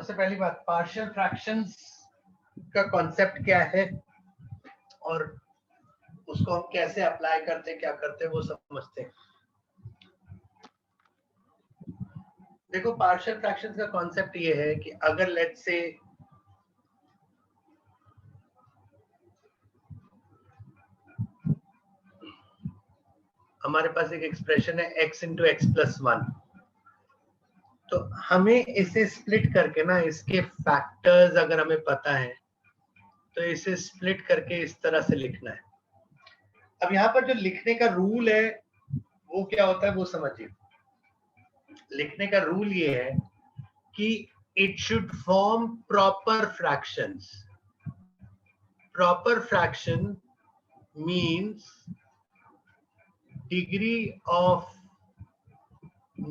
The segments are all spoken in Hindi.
सबसे पहली बात, पार्शियल फ्रैक्शंस का कॉन्सेप्ट क्या है और उसको हम कैसे अप्लाई करते हैं, क्या करते हैं, वो समझते हैं। देखो, पार्शियल फ्रैक्शंस का कॉन्सेप्ट ये है कि अगर लेट्स से हमारे पास एक एक्सप्रेशन है x इंटू एक्स प्लस 1, तो हमें इसे स्प्लिट करके ना, इसके फैक्टर्स अगर हमें पता है तो इसे स्प्लिट करके इस तरह से लिखना है। अब यहाँ पर जो लिखने का रूल है वो क्या होता है वो समझिए। लिखने का रूल ये है कि it should form proper fractions. Proper fraction means degree of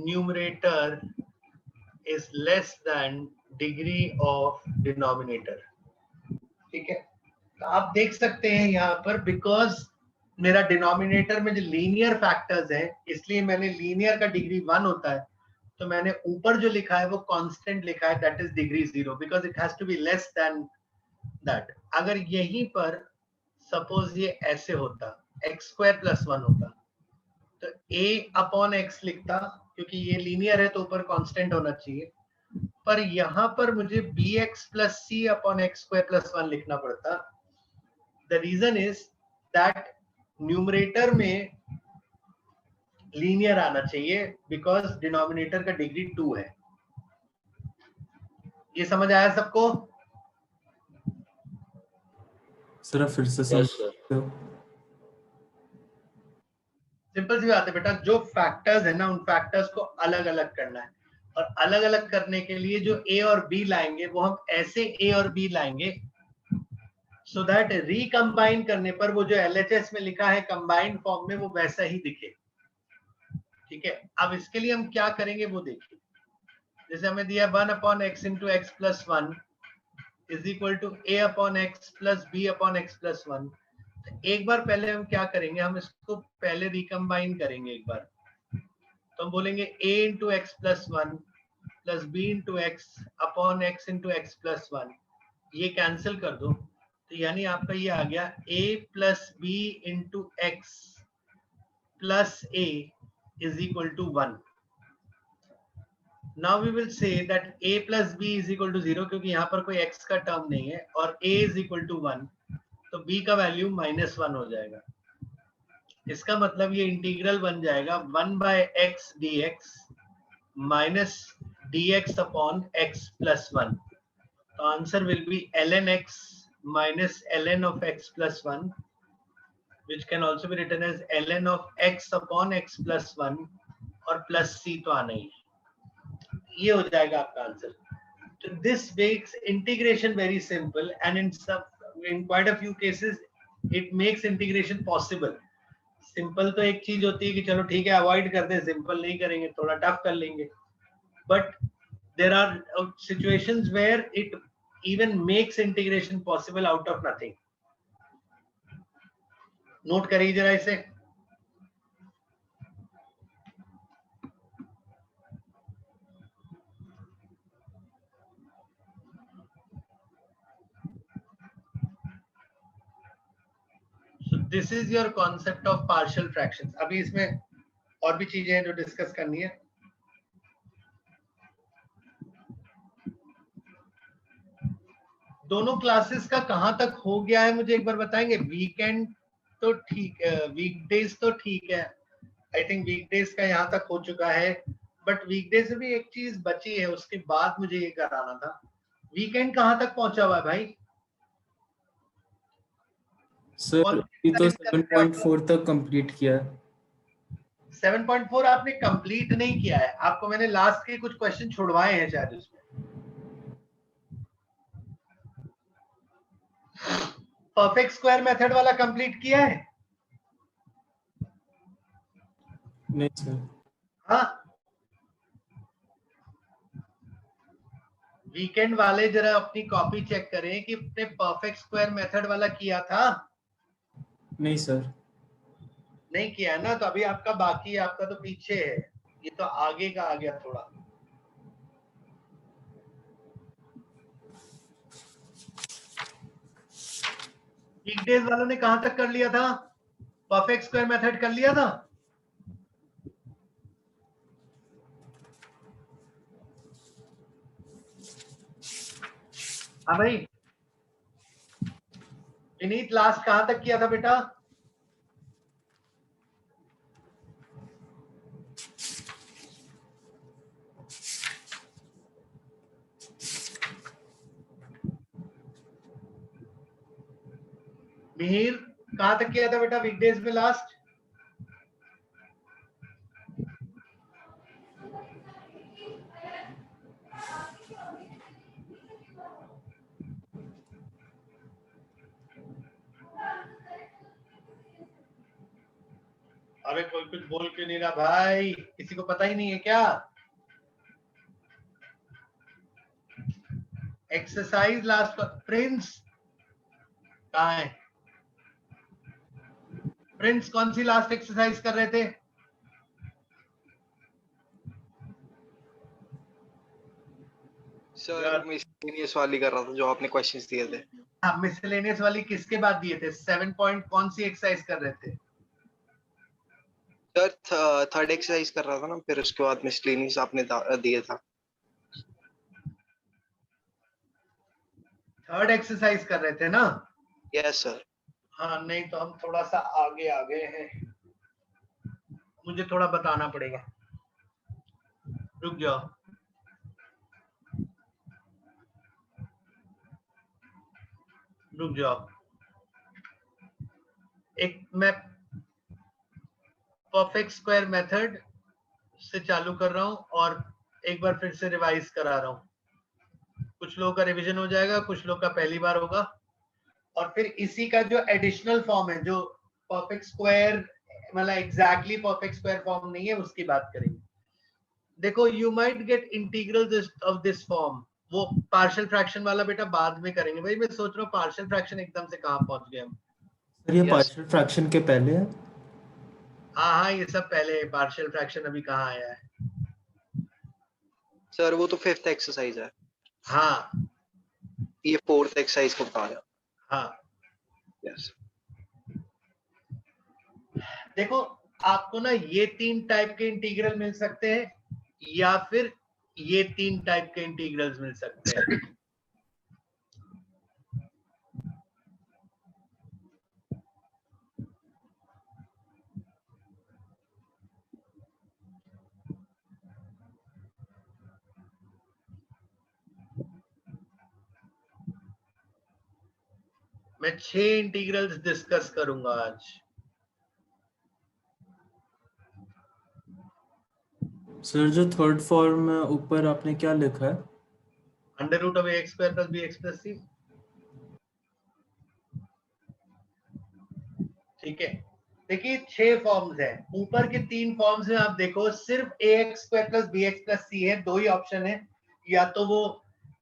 numerator is less than degree of denominator। ठीक है, तो आप देख सकते हैं यहाँ पर, बिकॉज मेरा डिनोमिनेटर में जो लीनियर फैक्टर्स है, इसलिए मैंने लीनियर का डिग्री 1 होता है, तो मैंने ऊपर जो लिखा है वो कांस्टेंट लिखा है, that is degree 0, because it has to be less than that. अगर यहीं पर सपोज ये ऐसे होता, एक्स स्क्वायर प्लस 1 होता, तो a अपॉन एक्स लिखता, क्योंकि ये लीनियर है तो ऊपर कांस्टेंट होना चाहिए, पर यहाँ पर मुझे bx plus c upon x square plus 1 लिखना पड़ता। The reason is that numerator में लीनियर आना चाहिए, बिकॉज डिनोमिनेटर का डिग्री 2 है। ये समझ आया सबको? सर फिर से सिंपल सी बात है बेटा, जो फैक्टर्स है ना, उन फैक्टर्स को अलग अलग करना है, और अलग अलग करने के लिए जो a और b लाएंगे वो हम ऐसे a और b लाएंगे सो दैट रिकम्बाइन करने पर वो जो LHS में लिखा है कंबाइंड फॉर्म में वो वैसा ही दिखे। ठीक है, अब इसके लिए हम क्या करेंगे वो देखिए। जैसे हमें दिया 1 upon x into x plus 1 is equal to a upon x plus b upon x plus 1। एक बार पहले हम क्या करेंगे, हम इसको पहले रिकम्बाइन करेंगे एक बार। तो हम बोलेंगे a into x plus 1 plus b into x upon x into x plus 1, ये कैंसिल कर दो, तो यानी आपका ये आ गया a plus b into x plus a is equal to 1। Now we will say that a plus b is equal to 0, क्योंकि यहाँ पर कोई x का टर्म नहीं है, और a इज इक्वल टू 1, तो b का वैल्यू -1 हो जाएगा। इसका मतलब ये इंटीग्रल बन जाएगा 1 by x d x minus d x upon x plus 1। तो answer will be ln x minus ln of x plus 1, which can also be written as ln of x upon x plus 1, और प्लस c तो आना ही है। ये हो जाएगा आपका answer. So this makes integration very simple, and in quite a few cases it makes integration possible. Simple तो एक चीज होती है कि चलो ठीक है अवॉइड कर दे, सिंपल नहीं करेंगे, थोड़ा टफ कर लेंगे, but there are situations where it even makes integration possible out of nothing. Note करिए जरा इसे। So this is your concept of partial fractions. अभी इसमें और भी चीजें हैं जो डिस्कस करनी है। दोनों क्लासेस का कहां तक हो गया है मुझे एक बार बताएंगे? वीकेंड तो ठीक है, वीकडेज तो ठीक है, आई थिंक वीकडेज का यहाँ तक हो चुका है, बट वीकडेज में भी एक चीज बची है, उसके बाद मुझे ये कराना था। वीकेंड कहां तक पहुंचा हुआ है भाई? सर ये तो 7.4 तक कंप्लीट किया है। 7.4 आपने कंप्लीट नहीं किया है, आपको मैंने लास्ट के कुछ क्वेश्चन छुड़वाए हैं शायद उसमें। परफेक्ट स्क्वायर मेथड वाला कंप्लीट किया है? नहीं सर। हाँ, वीकेंड वाले जरा अपनी कॉपी चेक करें कि अपने परफेक्ट स्क्वायर मेथड वाला किया था। नहीं सर। नहीं किया है ना, तो अभी आपका बाकी है, आपका तो पीछे है, ये तो आगे का आ गया थोड़ा। वीकडेज वालों ने कहां तक कर लिया था? परफेक्ट स्क्वायर मेथड कर लिया था? हाँ भाई, विनीत लास्ट कहां तक किया था बेटा? मिहिर कहां तक किया था बेटा वीकडेज में लास्ट? अरे कोई कुछ बोल क्यों नहीं रहा भाई? किसी को पता ही नहीं है क्या? एक्सरसाइज लास्ट प्रिंस कहाँ है? प्रिंस कौन सी लास्ट एक्सरसाइज कर रहे थे? सर मिसलेनियस वाली कर रहा था जो आपने क्वेश्चंस दिए थे। हाँ, मिसलेनियस वाली किसके बाद दिए थे? 7 पॉइंट कौन सी एक्सरसाइज कर रहे थे? सर थर्ड एक्सरसाइज कर रहा था ना, फिर उसके बाद मिसलेनियस आपने दिया था। थर्ड एक्सरसाइज कर रहे थे ना? Yes sir. हाँ, नहीं तो हम थोड़ा सा आगे आ गए हैं, मुझे थोड़ा बताना पड़ेगा, रुक जाओ। रुक जाओ, एक मैं परफेक्ट स्क्वायर मेथड से चालू कर रहा हूं और एक बार फिर से रिवाइज करा रहा हूं। कुछ लोगों का रिवीजन हो जाएगा, कुछ लोग का पहली बार होगा, और फिर इसी का जो एडिशनल फॉर्म है, जो परफेक्ट स्क्वायर मतलब एग्जैक्टली परफेक्ट स्क्वायर फॉर्म नहीं है, उसकी बात करेंगे। देखो, you might get integral of this form, वो पार्शियल फ्रैक्शन वाला बेटा बाद में करेंगे। भाई मैं सोच रहा हूँ पार्शियल फ्रैक्शन एकदम से कहाँ पहुंच गए हम? सर ये Yes. पार्शियल फ्रैक्शन के पहले है। हाँ हाँ, ये सब पहले, पार्शियल फ्रैक्शन अभी कहाँ आया है? सर वो तो फिफ्थ एक्सरसाइज है। हाँ ये फोर्थ एक्सरसाइज को बता रहा। हाँ, यस। देखो आपको ना ये 3 टाइप के इंटीग्रल मिल सकते हैं, या फिर ये 3 टाइप के इंटीग्रल्स मिल सकते हैं। मैं 6 इंटीग्रल्स डिस्कस करूंगा आज। सर जो थर्ड फॉर्म ऊपर आपने क्या लिखा है? Under root of x square plus b x plus c. ठीक है, देखिए 6 फॉर्म्स है, ऊपर के 3 फॉर्म्स में आप देखो सिर्फ a x square plus b x plus c है, 2 ही ऑप्शन है, या तो वो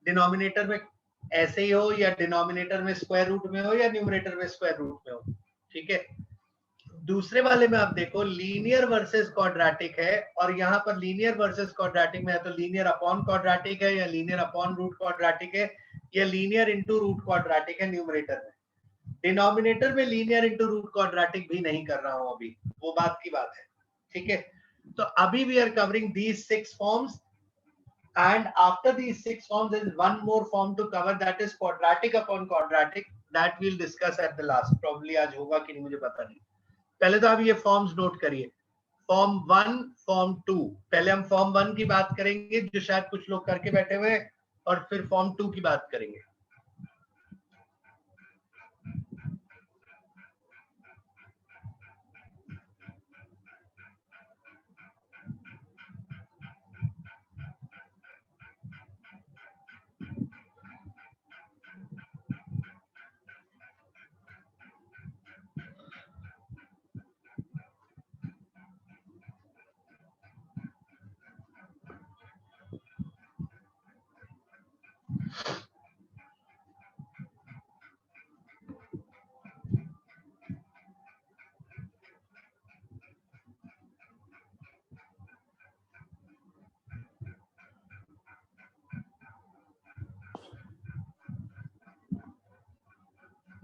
डिनोमिनेटर में ऐसे ही हो, या डिनोमिनेटर में स्क्वायर रूट में हो, या न्यूमरेटर में स्क्वायर रूट में हो। ठीक है, दूसरे वाले में आप देखो लीनियर वर्सेस क्वाड्रेटिक है, और यहाँ पर लीनियर वर्सेस क्वाड्रेटिक में है तो लीनियर अपॉन क्वाड्रेटिक है, या लीनियर अपॉन रूट क्वाड्रेटिक है, या लीनियर इनटू रूट क्वाड्रेटिक है न्यूमरेटर में। डिनोमिनेटर में लीनियर इनटू रूट क्वाड्रेटिक भी नहीं कर रहा हूं अभी, वो बात की बात है। ठीक है, तो अभी we are covering these 6 forms, and after these 6 forms there is one more form to cover, that is quadratic upon quadratic, that we'll discuss at the last, probably आज होगा कि नहीं मुझे पता नहीं। पहले तो आप ये फॉर्म्स नोट करिए, फॉर्म 1, फॉर्म 2। पहले हम फॉर्म 1 की बात करेंगे जो शायद कुछ लोग करके बैठे हुए, और फिर फॉर्म 2 की बात करेंगे।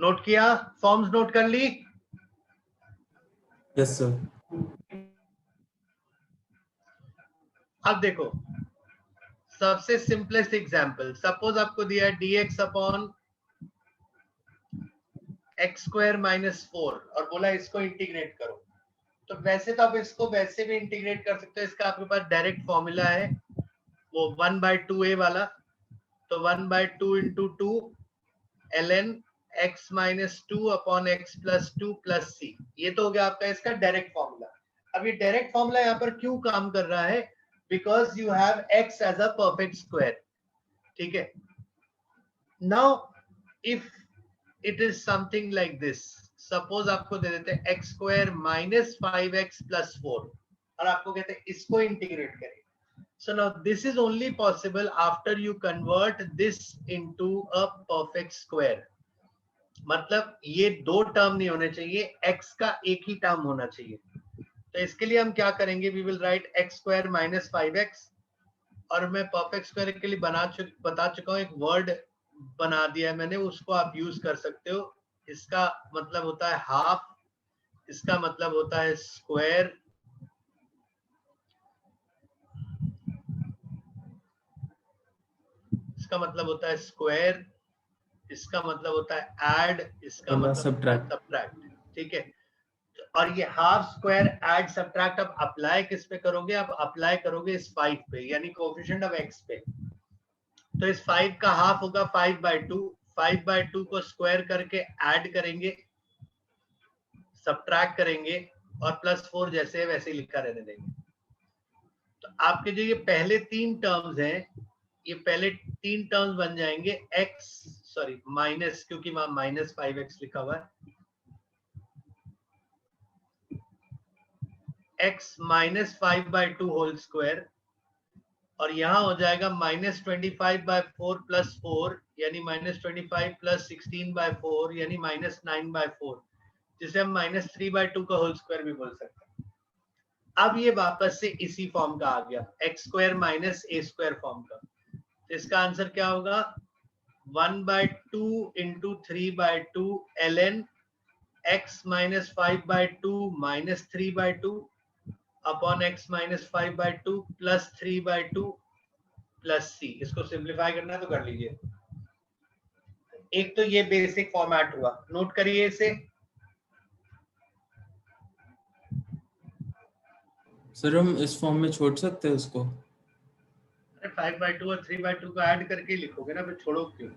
नोट किया, फॉर्म्स नोट कर ली? Yes sir. अब देखो सबसे सिंपलेस्ट एग्जांपल, सपोज आपको दिया है dx upon x square minus 4 और बोला इसको इंटीग्रेट करो। तो वैसे तो आप इसको वैसे भी इंटीग्रेट कर सकते हो, इसका आपके पास डायरेक्ट फॉर्मूला है वो 1/2a वाला। तो 1/2 into 2 ln x minus 2 upon x plus 2 plus c, ये तो हो गया आपका इसका डायरेक्ट फॉर्मूला। अब ये डायरेक्ट फॉर्मूला यहाँ पर क्यों काम कर रहा है? Because you have x as a perfect square, ठीक है। Now if it is something like this, suppose आपको दे देते हैं x square minus 5x plus 4 और आपको कहते हैं इसको इंटीग्रेट करें। So now this is only possible after you convert this into a perfect square. मतलब ये दो टर्म नहीं होने चाहिए, x का एक ही टर्म होना चाहिए। तो इसके लिए हम क्या करेंगे, we will write x square minus 5x, और मैं परफेक्ट स्क्वायर के लिए बता चुका हूँ, एक वर्ड बना दिया है मैंने, उसको आप यूज कर सकते हो। इसका मतलब होता है हाफ, इसका मतलब होता है स्क्वायर, इसका मतलब होता है स्क्वायर, इसका मतलब होता है ऐड, इसका मतलब सब्ट्रैक्ट, ठीक है। और ये हाफ स्क्वायर ऐड सब्ट्रैक्ट अब अप्लाई किस पे करोगे? अब अप्लाई करोगे इस 5 पे, यानी कोएफिशिएंट ऑफ x पे। तो इस 5 का हाफ होगा 5/2, 5/2 को स्क्वायर करके ऐड करेंगे, सब्ट्रैक्ट करेंगे और प्लस 4 जैसे वैसे लिखा रहने देंगे। तो आपके जो ये पहले 3 टर्म्स हैं, ये पहले 3 टर्म्स बन जाएंगे x, सॉरी माइनस, क्योंकि वहां माइनस 5x लिखा हुआ है, x माइनस 5/2 होल स्क्वायर, और यहाँ हो जाएगा माइनस 25/4 प्लस 4, यानी माइनस 25 प्लस 16/4 यानी माइनस 9/4, जिसे हम माइनस 3/2 का होल स्क्वायर भी बोल सकते हैं। अब ये वापस से इसी फॉर्म का आ गया, x square minus a square form का। तो इसका आंसर क्या होगा? 1/2 into 3/2 ln x minus 5/2 minus 3/2 upon x minus 5/2 plus 3/2 plus c. इसको सिंप्लीफाई करना है तो कर लीजिए। एक तो ये बेसिक फॉर्मेट हुआ, नोट करिए इसे। सर हम इस फॉर्म में छोड़ सकते हैं उसको? अरे 5/2 और 3/2 को ऐड करके लिखोगे ना, फिर छोड़ो क्यों?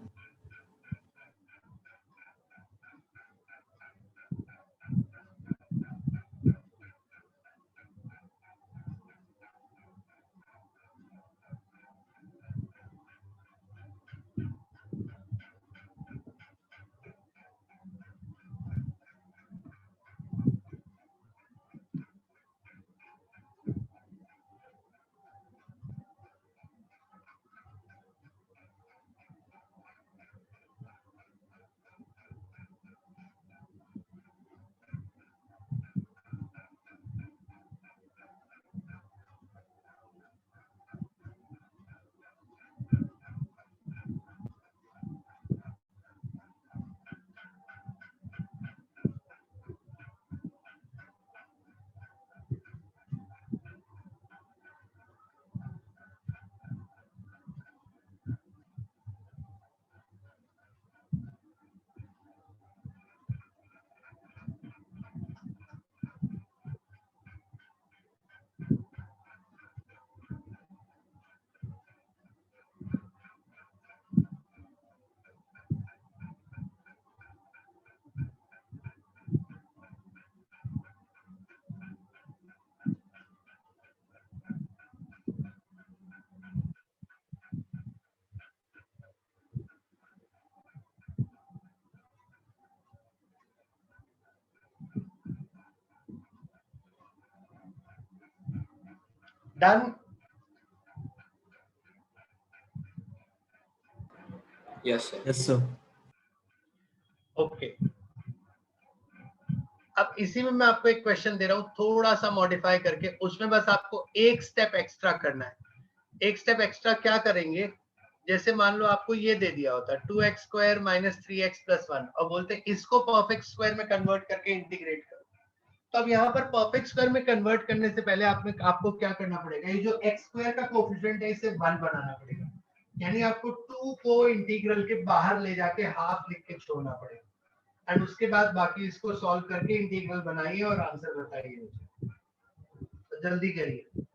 Done? Yes sir. Yes sir. Okay, अब इसी में मैं आपको एक क्वेश्चन दे रहा हूं थोड़ा सा मॉडिफाई करके, उसमें बस आपको एक स्टेप एक्स्ट्रा करना है। एक स्टेप एक्स्ट्रा क्या करेंगे? जैसे मान लो आपको ये दे दिया होता 2x² माइनस 3x+1 और बोलते इसको परफेक्ट स्क्वायर में कन्वर्ट करके इंटीग्रेट करो। तो अब यहाँ पर परफेक्ट स्क्वायर में कन्वर्ट करने से पहले आपको क्या करना पड़ेगा, ये जो x² का कोफिशिएंट है इसे 1 बनाना पड़ेगा, यानी आपको 2 को इंटीग्रल के बाहर ले जाके हाफ लिख के छोड़ना पड़ेगा एंड उसके बाद बाकी इसको सॉल्व करके इंटीग्रल बनाइए और आंसर बताइए मुझे। तो जल्दी करिए।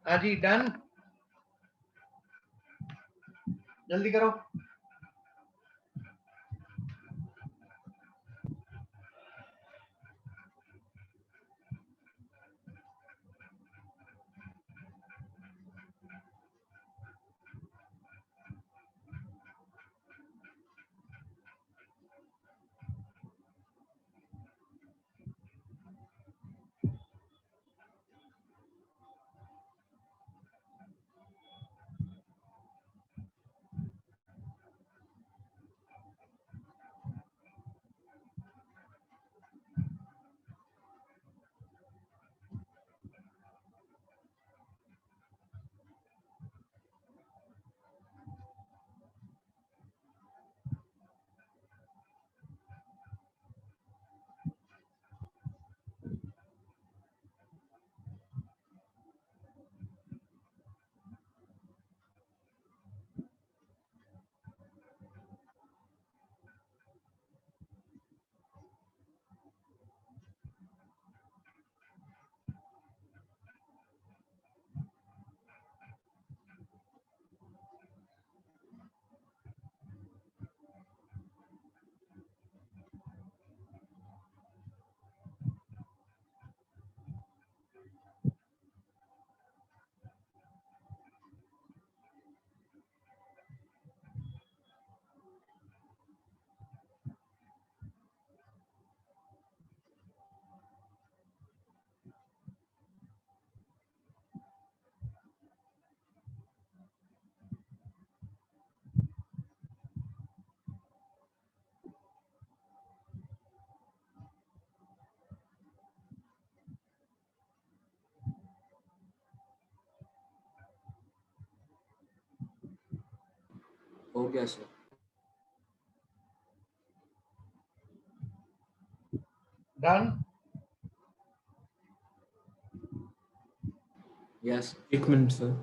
हाँ जी, डन, जल्दी करो। हो गया sir. Done, yes, 1 minute sir.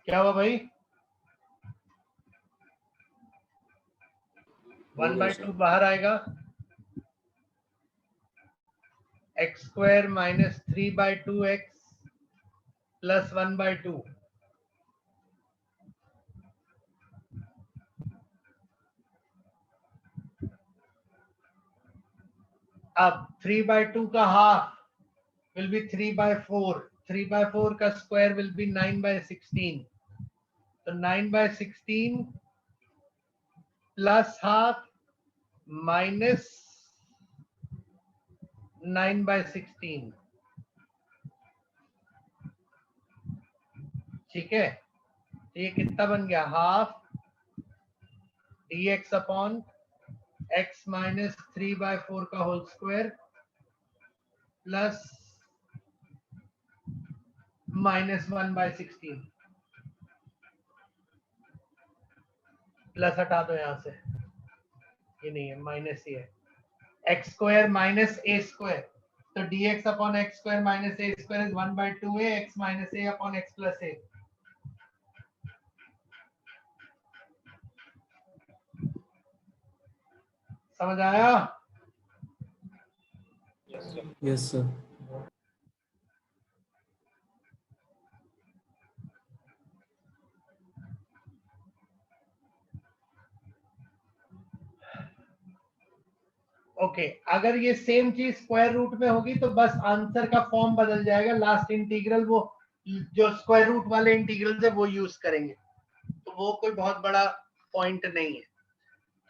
क्या हुआ भाई? 1/2 बाहर आएगा, x² माइनस 3/2x प्लस 1/2। अब 3/2 का हाफ will be 3/4, 3/4 का स्क्वायर will be 9/16, तो 9/16 प्लस हाफ माइनस 9/16, ठीक है। तो ये कितना बन गया? Half dx upon x minus 3/4 का whole square plus minus 1/16। Plus हटा दो यहां से, ये नहीं है, माइनस ही है। x² माइनस a², तो dx upon x² minus a² is 1/2a x minus a upon x plus a। समझ आया? Yes sir. ओके, अगर ये सेम चीज स्क्वायर रूट में होगी तो बस आंसर का फॉर्म बदल जाएगा, लास्ट इंटीग्रल वो जो स्क्वायर रूट वाले इंटीग्रल है वो यूज करेंगे, तो वो कोई बहुत बड़ा पॉइंट नहीं है,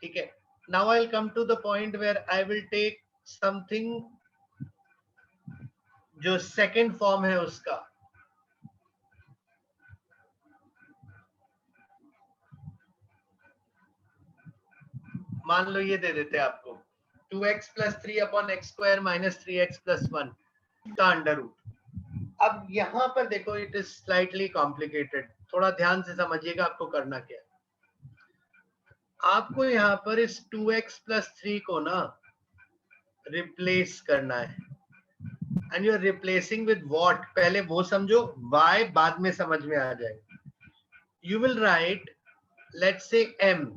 ठीक है। Now I will come to the point where I will take something जो सेकंड फॉर्म है उसका। मान लो ये दे देते हैं आपको 2x plus 3 upon x² minus 3x plus 1 का अंडर रूट। अब यहां पर देखो, इट इज स्लाइटली कॉम्प्लिकेटेड, थोड़ा ध्यान से समझिएगा आपको करना क्या है। आपको यहाँ पर इस 2x प्लस 3 को ना रिप्लेस करना है, and you are replacing with what, पहले वो समझो, y बाद में समझ में आ जाएगा। You will write let's say m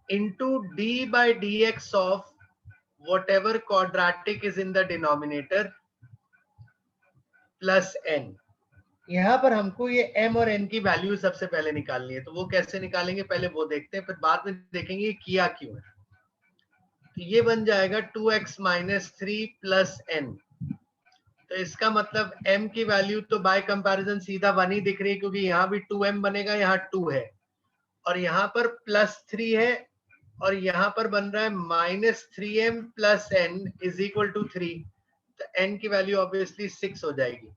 into d by dx of whatever quadratic is in the denominator plus n। यहां पर हमको ये m और n की वैल्यू सबसे पहले निकालनी है, तो वो कैसे निकालेंगे पहले वो देखते हैं, फिर बाद में देखेंगे किया क्यों है। तो ये बन जाएगा 2x माइनस 3 प्लस n। तो इसका मतलब m की वैल्यू तो बाय कंपैरिजन सीधा 1 ही दिख रही है, क्योंकि यहाँ भी 2m बनेगा, यहाँ 2 है, और यहाँ पर प्लस 3 है, और यहां पर बन रहा है minus 3m plus n is equal to 3, तो n की वैल्यू ऑब्वियसली 6 हो जाएगी।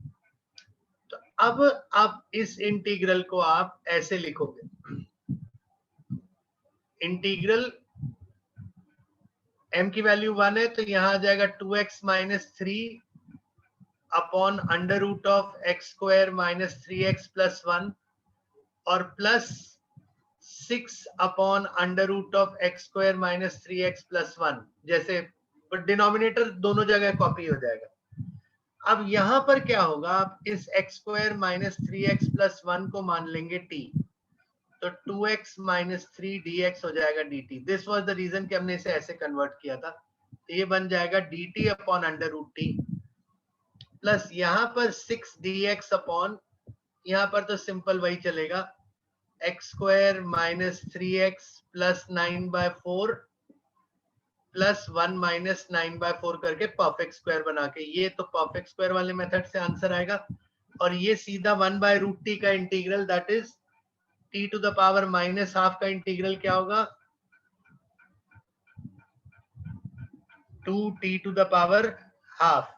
तो अब आप इस इंटीग्रल को आप ऐसे लिखोगे, इंटीग्रल m की वैल्यू 1 है, तो यहां आ जाएगा 2x minus 3 upon under root of x² minus 3x plus 1 और plus 6 upon under root of x² minus 3x plus 1, जैसे डिनोमिनेटर दोनों जगह कॉपी हो जाएगा। अब यहां पर क्या होगा, आप इस x² माइनस 3x प्लस 1 को मान लेंगे t, तो 2x माइनस 3 dx हो जाएगा dt। This was the reason कि हमने इसे ऐसे कन्वर्ट किया था, तो ये बन जाएगा dt upon under root t plus यहां पर 6 dx अपॉन, यहां पर तो सिंपल वही चलेगा, x² minus 3x plus 9/4 plus 1 minus 9/4 करके परफेक्ट स्क्वायर बना के, ये तो परफेक्ट स्क्वायर वाले मेथड से आंसर आएगा। और ये सीधा 1/√t का integral, that is t to the power minus half का इंटीग्रल क्या होगा, 2t to the power half,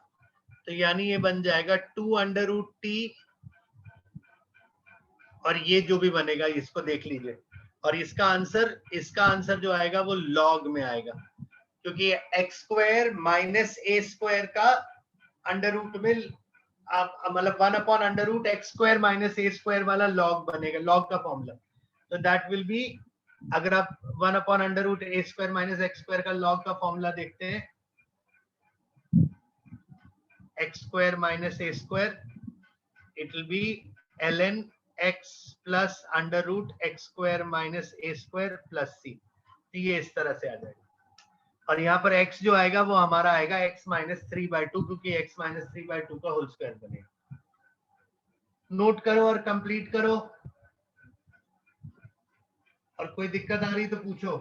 तो यानी ये बन जाएगा 2√t, और ये जो भी बनेगा इसको देख लीजिए, और इसका आंसर जो आएगा वो लॉग में आएगा, क्योंकि x² माइनस a² का अंडर रूट में मतलब 1 upon under root x² minus a² वाला लॉग बनेगा, लॉग का फॉर्मूला, तो दैट विल बी, अगर आप 1 upon under root a² minus x² का लॉग का फॉर्मूला देखते हैं, x² minus a², it will be ln x plus under root x square minus a square plus c. तो ये इस तरह से आ जाएगा और यहाँ पर x जो आएगा वो हमारा आएगा x माइनस 3/2 क्योंकि x माइनस 3/2 का होल स्क्वायर बनेगा। नोट करो और कंप्लीट करो और कोई दिक्कत आ रही तो पूछो।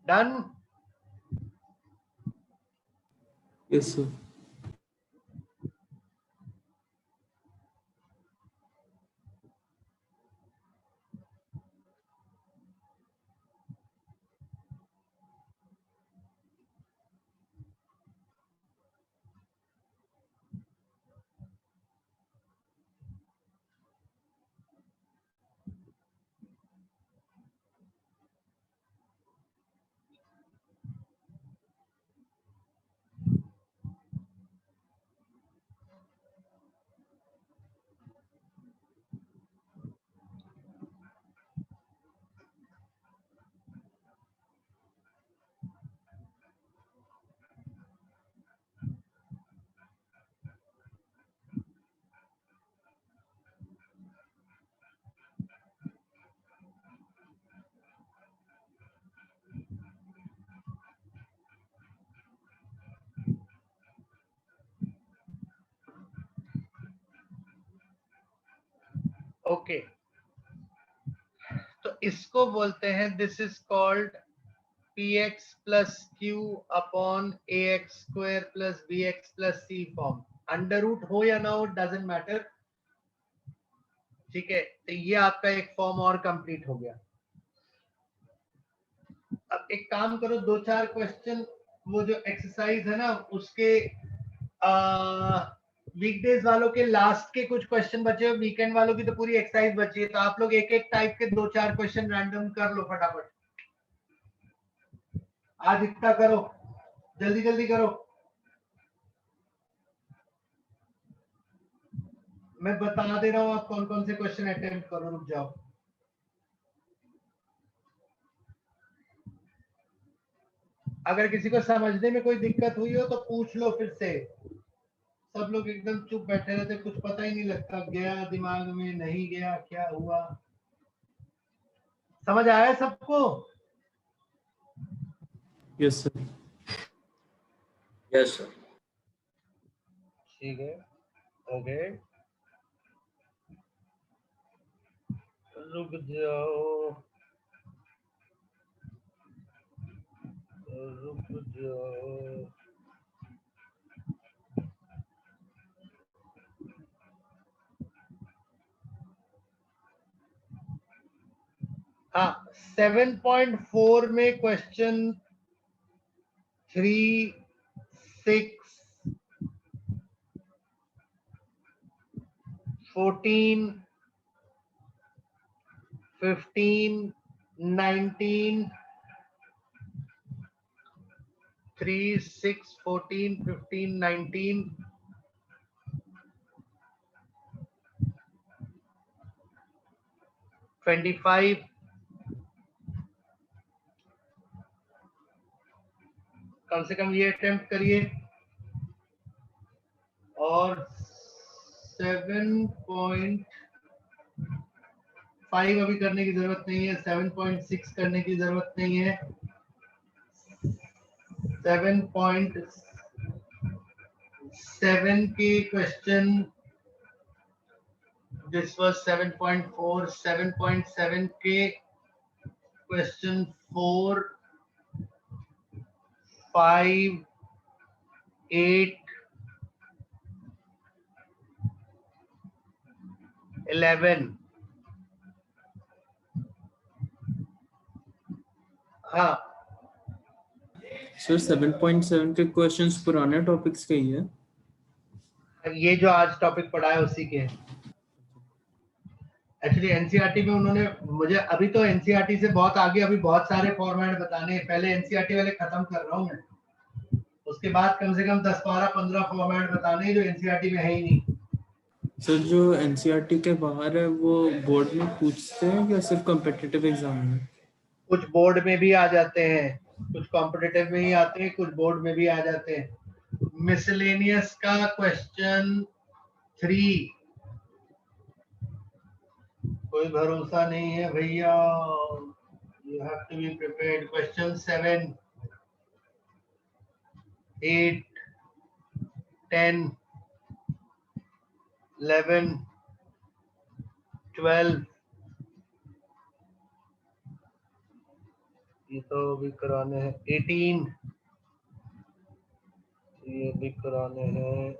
डन। Yes, sir. ओके, तो इसको बोलते हैं, this is called px plus q upon ax square plus bx plus c form. Under root हो या ना हो डजेंट मैटर, ठीक है। तो ये आपका एक फॉर्म और कंप्लीट हो गया। अब एक काम करो, 2-4 क्वेश्चन वो जो एक्सरसाइज है ना उसके वीकडेज वालों के लास्ट के कुछ क्वेश्चन बचे, वीकेंड वालों की तो पूरी एक्सरसाइज बची है, तो आप लोग एक एक टाइप के 2-4 क्वेश्चन रैंडम कर लो फटाफट। आज इतना करो, जल्दी जल्दी करो। मैं बता दे रहा हूँ आप कौन कौन से क्वेश्चन अटेम्प्ट करो, रुक जाओ। अगर किसी को समझने में कोई दिक्कत हुई हो तो पूछ लो फिर से। सब लोग एकदम चुप बैठे रहते, कुछ पता ही नहीं लगता, गया दिमाग में नहीं गया, क्या हुआ। समझ आया सबको? Yes sir. Yes sir. ठीक है, ओके, रुक जाओ, रुक जाओ। हाँ, 7.4 में क्वेश्चन 3, 6, 14, 15, 19, 3, 6, 14, 15, 19, 25, कम से कम ये अटेम्प्ट करिए। और 7.5 अभी करने की जरूरत नहीं है, 7.6 करने की जरूरत नहीं है, 7.7 के क्वेश्चन, दिस वाज 7.4, 7.7 के क्वेश्चन 4, 5, 8, 11, हाँ सर 7.7 के क्वेश्चंस पुराने टॉपिक्स के ही है। ये जो आज टॉपिक पढ़ा है उसी के। एक्चुअली एनसीईआरटी में उन्होंने मुझे, अभी तो एनसीईआरटी से बहुत आगे, अभी बहुत सारे फॉर्मेट बताने हैं, पहले एनसीईआरटी वाले खत्म कर रहा हूँ मैं, उसके बाद कम से कम 10-12-15 फॉर्मेट बताने हैं जो एनसीईआरटी में है ही नहीं। सर जो एनसीईआरटी के बाहर है वो बोर्ड में पूछते हैं या सिर्फ कॉम्पिटिटिव एग्जाम में? कुछ बोर्ड में भी आ जाते हैं, कुछ कॉम्पिटिटिव में ही आते हैं, कुछ बोर्ड में भी आ जाते हैं। मिसलेनियस का क्वेश्चन 3, कोई भरोसा नहीं है भैया, you have to be prepared. Question 7, 8, 10, 11, 12, ये तो भी कराने हैं, 18, ये भी कराने हैं,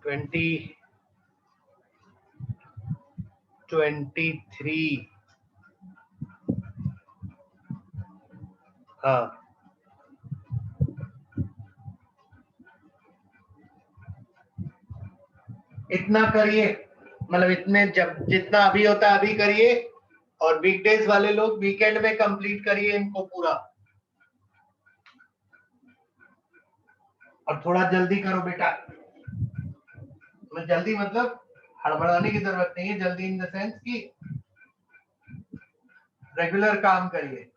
20, 23, हाँ इतना करिए, मतलब इतने, जब जितना अभी होता है अभी करिए, और वीकडेज वाले लोग वीकेंड में कंप्लीट करिए इनको पूरा, और थोड़ा जल्दी करो बेटा। जल्दी मतलब हड़बड़ाने की जरूरत नहीं है, जल्दी इन द सेंस कि रेगुलर काम करिए।